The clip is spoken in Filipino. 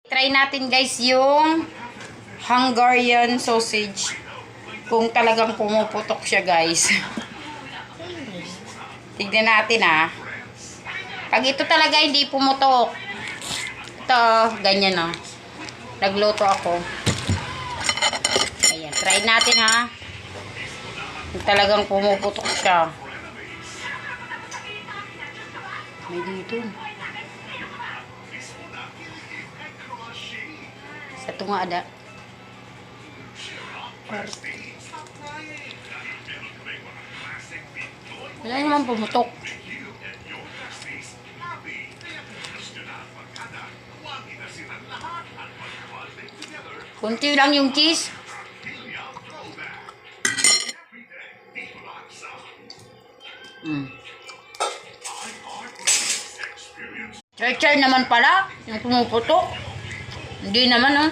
Try natin guys yung Hungarian sausage. Kung talagang pumuputok siya guys. Tignan natin ha. Pag ito talaga hindi pumutok. Ito, ganyan o. Nagluto ako. Ayan, try natin ha. Kung talagang pumuputok siya. May dito. Sa tunga ada. Wala naman pumutok. Kunti lang yung cheese. Try naman pala yung pumuputok. Hindi naman oh.